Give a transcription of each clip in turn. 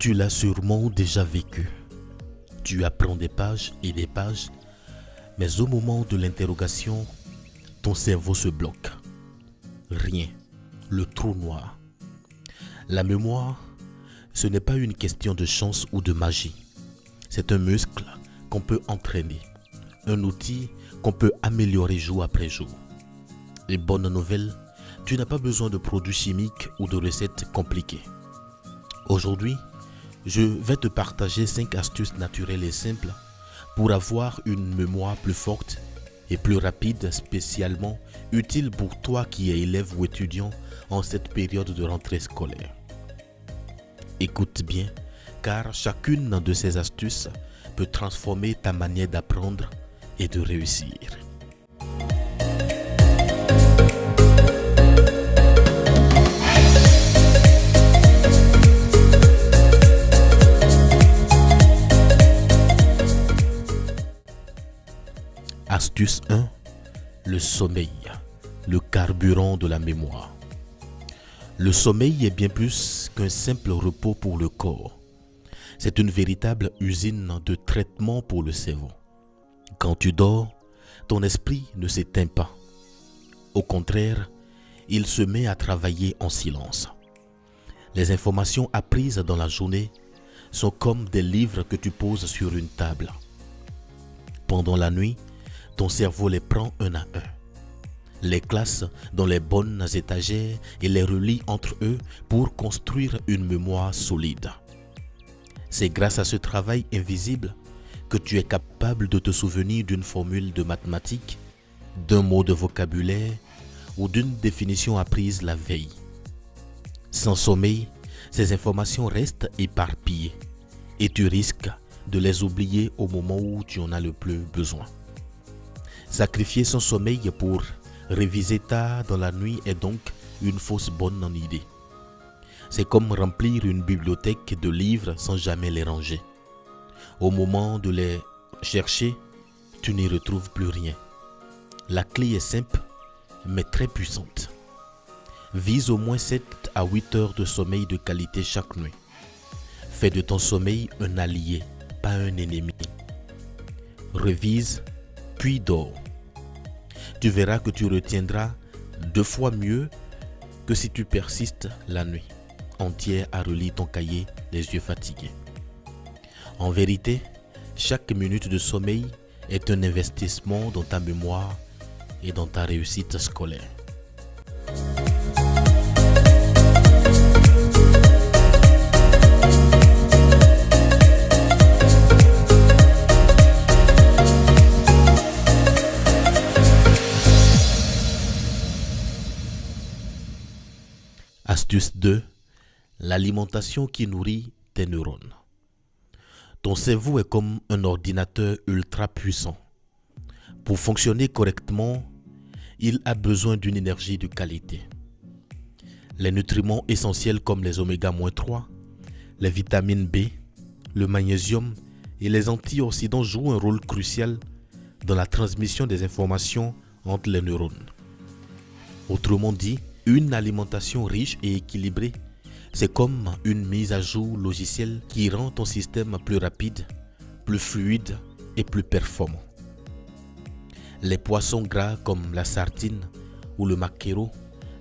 Tu l'as sûrement déjà vécu. Tu apprends des pages et des pages, mais au moment de l'interrogation, ton cerveau se bloque. Rien, le trou noir. La mémoire, ce n'est pas une question de chance ou de magie. C'est un muscle qu'on peut entraîner, un outil qu'on peut améliorer jour après jour. Et bonne nouvelle, tu n'as pas besoin de produits chimiques ou de recettes compliquées. Aujourd'hui, je vais te partager 5 astuces naturelles et simples pour avoir une mémoire plus forte et plus rapide, spécialement utile pour toi qui es élève ou étudiant en cette période de rentrée scolaire. Écoute bien, car chacune de ces astuces peut transformer ta manière d'apprendre et de réussir. Astuce 1. Le sommeil, le carburant de la mémoire. Le sommeil est bien plus qu'un simple repos pour le corps. C'est une véritable usine de traitement pour le cerveau. Quand tu dors, ton esprit ne s'éteint pas. Au contraire, il se met à travailler en silence. Les informations apprises dans la journée sont comme des livres que tu poses sur une table. Pendant la nuit, ton cerveau les prend un à un, les classe dans les bonnes étagères et les relie entre eux pour construire une mémoire solide. C'est grâce à ce travail invisible que tu es capable de te souvenir d'une formule de mathématiques, d'un mot de vocabulaire ou d'une définition apprise la veille. Sans sommeil, ces informations restent éparpillées et tu risques de les oublier au moment où tu en as le plus besoin. Sacrifier son sommeil pour réviser tard dans la nuit est donc une fausse bonne idée. C'est comme remplir une bibliothèque de livres sans jamais les ranger. Au moment de les chercher, tu n'y retrouves plus rien. La clé est simple, mais très puissante. Vise au moins 7 à 8 heures de sommeil de qualité chaque nuit. Fais de ton sommeil un allié, pas un ennemi. Révise, puis dors. Tu verras que tu retiendras 2 fois mieux que si tu persistes la nuit entière à relire ton cahier les yeux fatigués. En vérité, chaque minute de sommeil est un investissement dans ta mémoire et dans ta réussite scolaire. Astuce 2. L'alimentation qui nourrit tes neurones. Ton cerveau est comme un ordinateur ultra puissant. Pour fonctionner correctement, il a besoin d'une énergie de qualité. Les nutriments essentiels comme les oméga-3, les vitamines B, le magnésium et les antioxydants jouent un rôle crucial dans la transmission des informations entre les neurones. Autrement dit, une alimentation riche et équilibrée, c'est comme une mise à jour logicielle qui rend ton système plus rapide, plus fluide et plus performant. Les poissons gras comme la sardine ou le maquereau,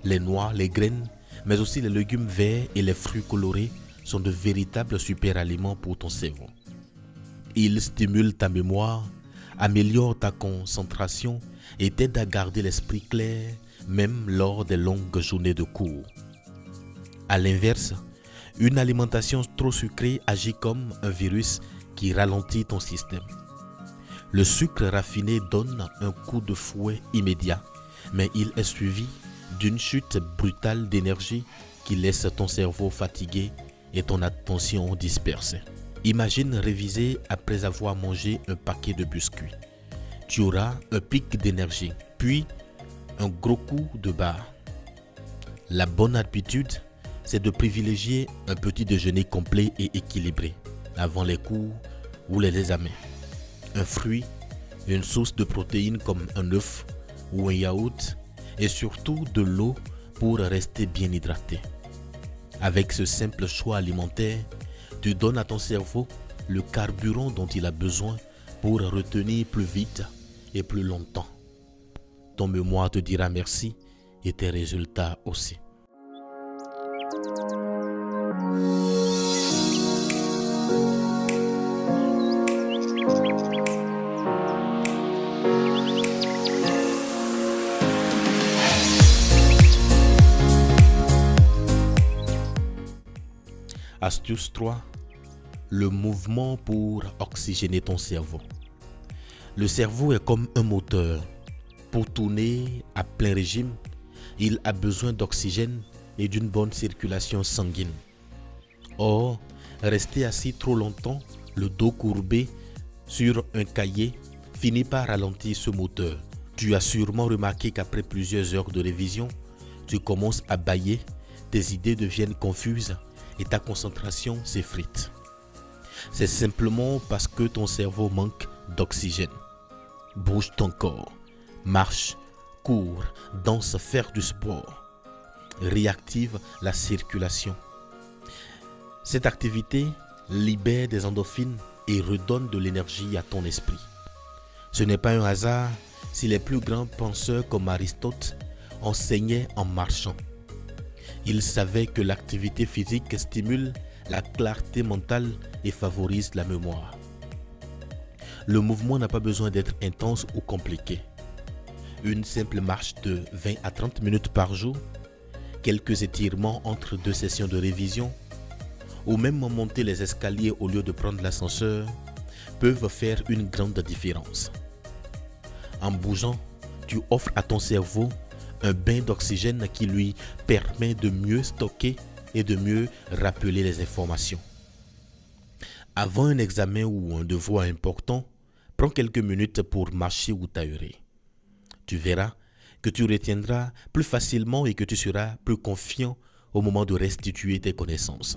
les noix, les graines, mais aussi les légumes verts et les fruits colorés sont de véritables super-aliments pour ton cerveau. Ils stimulent ta mémoire, améliorent ta concentration et t'aident à garder l'esprit clair même lors des longues journées de cours. A l'inverse, une alimentation trop sucrée agit comme un virus qui ralentit ton système. Le sucre raffiné donne un coup de fouet immédiat, mais il est suivi d'une chute brutale d'énergie qui laisse ton cerveau fatigué et ton attention dispersée. Imagine réviser après avoir mangé un paquet de biscuits. Tu auras un pic d'énergie, puis un gros coup de barre. La bonne habitude, c'est de privilégier un petit déjeuner complet et équilibré avant les cours ou les examens. Un fruit, une source de protéines comme un œuf ou un yaourt et surtout de l'eau pour rester bien hydraté. Avec ce simple choix alimentaire, Tu donnes à ton cerveau le carburant dont il a besoin pour retenir plus vite et plus longtemps. Ton mémoire te dira merci et tes résultats aussi. Astuce 3. Le mouvement pour oxygéner ton cerveau. Le cerveau est comme un moteur. Pour tourner à plein régime, il a besoin d'oxygène et d'une bonne circulation sanguine. Or, rester assis trop longtemps, le dos courbé sur un cahier, finit par ralentir ce moteur. Tu as sûrement remarqué qu'après plusieurs heures de révision, tu commences à bâiller, tes idées deviennent confuses et ta concentration s'effrite. C'est simplement parce que ton cerveau manque d'oxygène. Bouge ton corps, marche, cours, danse, faire du sport. Réactive la circulation. Cette activité libère des endorphines et redonne de l'énergie à ton esprit. Ce n'est pas un hasard si les plus grands penseurs comme Aristote enseignaient en marchant. Ils savaient que l'activité physique stimule la clarté mentale et favorise la mémoire. Le mouvement n'a pas besoin d'être intense ou compliqué. Une simple marche de 20 à 30 minutes par jour, quelques étirements entre deux sessions de révision, ou même monter les escaliers au lieu de prendre l'ascenseur, peuvent faire une grande différence. En bougeant, tu offres à ton cerveau un bain d'oxygène qui lui permet de mieux stocker et de mieux rappeler les informations. Avant un examen ou un devoir important, prends quelques minutes pour marcher ou t'aérer. Tu verras que tu retiendras plus facilement et que tu seras plus confiant au moment de restituer tes connaissances.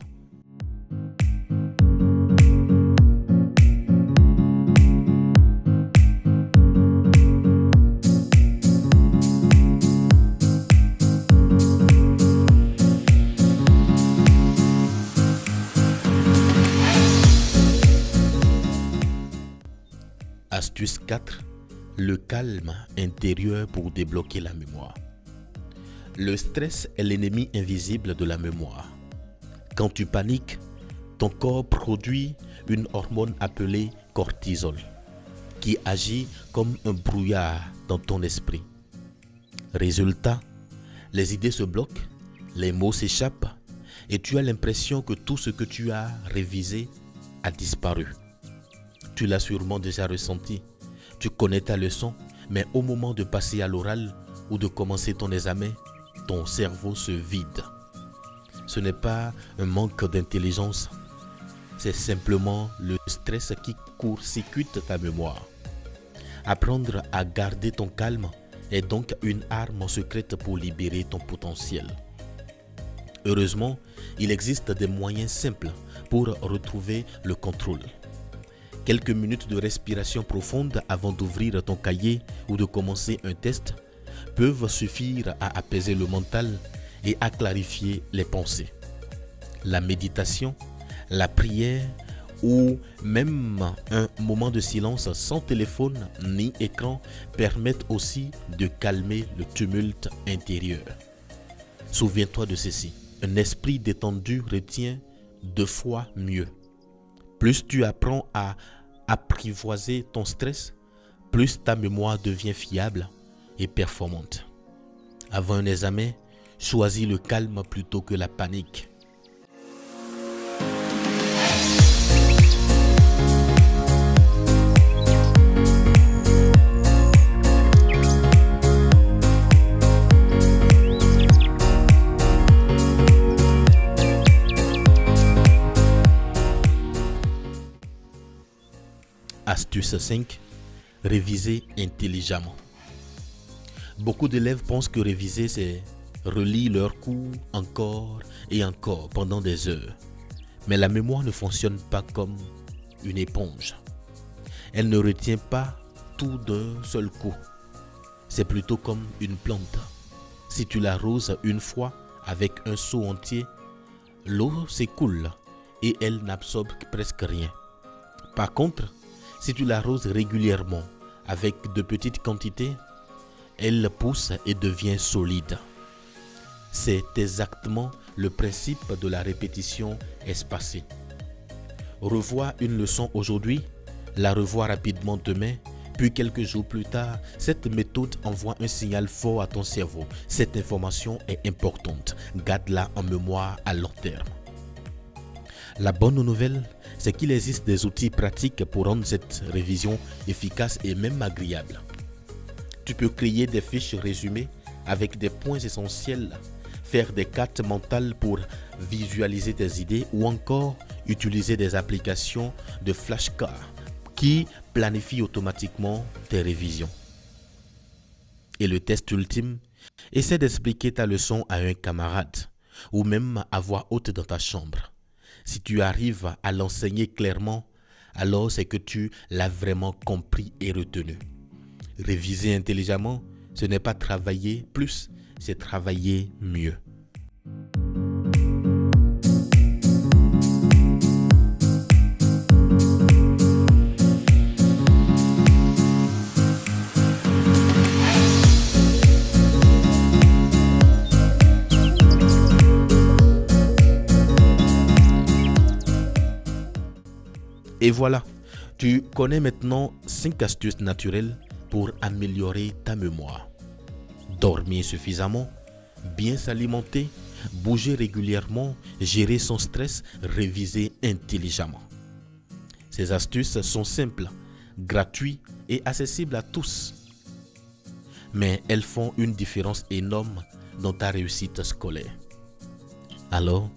Astuce 4. Le calme intérieur pour débloquer la mémoire. Le stress est l'ennemi invisible de la mémoire. Quand tu paniques, ton corps produit une hormone appelée cortisol, qui agit comme un brouillard dans ton esprit. Résultat, les idées se bloquent, les mots s'échappent et tu as l'impression que tout ce que tu as révisé a disparu. Tu l'as sûrement déjà ressenti. Tu connais ta leçon, mais au moment de passer à l'oral ou de commencer ton examen, ton cerveau se vide. Ce n'est pas un manque d'intelligence, c'est simplement le stress qui court-circuite ta mémoire. Apprendre à garder ton calme est donc une arme secrète pour libérer ton potentiel. Heureusement, il existe des moyens simples pour retrouver le contrôle. Quelques minutes de respiration profonde avant d'ouvrir ton cahier ou de commencer un test peuvent suffire à apaiser le mental et à clarifier les pensées. La méditation, la prière ou même un moment de silence sans téléphone ni écran permettent aussi de calmer le tumulte intérieur. Souviens-toi de ceci, un esprit détendu retient 2 fois mieux. Plus tu apprends à apprivoiser ton stress, plus ta mémoire devient fiable et performante. Avant un examen, choisis le calme plutôt que la panique. Astuce 5. Réviser intelligemment. Beaucoup d'élèves pensent que réviser, c'est relire leurs cours encore et encore pendant des heures. Mais la mémoire ne fonctionne pas comme une éponge. Elle ne retient pas tout d'un seul coup. C'est plutôt comme une plante. Si tu l'arroses une fois avec un seau entier, l'eau s'écoule et elle n'absorbe presque rien. Par contre, si tu l'arroses régulièrement avec de petites quantités, elle pousse et devient solide. C'est exactement le principe de la répétition espacée. Revois une leçon aujourd'hui, la revois rapidement demain, puis quelques jours plus tard, cette méthode envoie un signal fort à ton cerveau. Cette information est importante. Garde-la en mémoire à long terme. La bonne nouvelle, c'est qu'il existe des outils pratiques pour rendre cette révision efficace et même agréable. Tu peux créer des fiches résumées avec des points essentiels, faire des cartes mentales pour visualiser tes idées ou encore utiliser des applications de flashcards qui planifient automatiquement tes révisions. Et le test ultime, essaie d'expliquer ta leçon à un camarade ou même à voix haute dans ta chambre. Si tu arrives à l'enseigner clairement, alors c'est que tu l'as vraiment compris et retenu. Réviser intelligemment, ce n'est pas travailler plus, c'est travailler mieux. Et voilà, tu connais maintenant 5 astuces naturelles pour améliorer ta mémoire. Dormir suffisamment, bien s'alimenter, bouger régulièrement, gérer son stress, réviser intelligemment. Ces astuces sont simples, gratuites et accessibles à tous. Mais elles font une différence énorme dans ta réussite scolaire. Alors,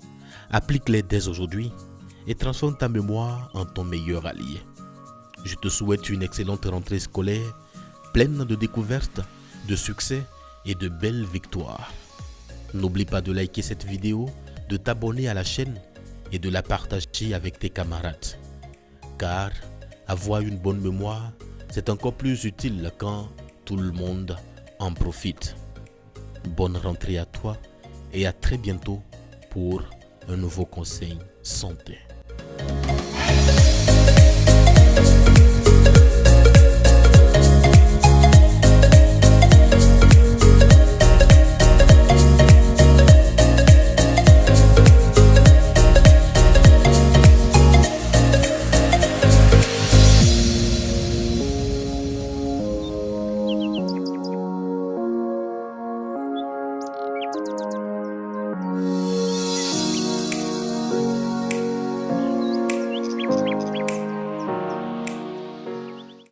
applique-les dès aujourd'hui et transforme ta mémoire en ton meilleur allié. Je te souhaite une excellente rentrée scolaire, pleine de découvertes, de succès et de belles victoires. N'oublie pas de liker cette vidéo, de t'abonner à la chaîne et de la partager avec tes camarades. Car avoir une bonne mémoire, c'est encore plus utile quand tout le monde en profite. Bonne rentrée à toi et à très bientôt pour un nouveau conseil santé.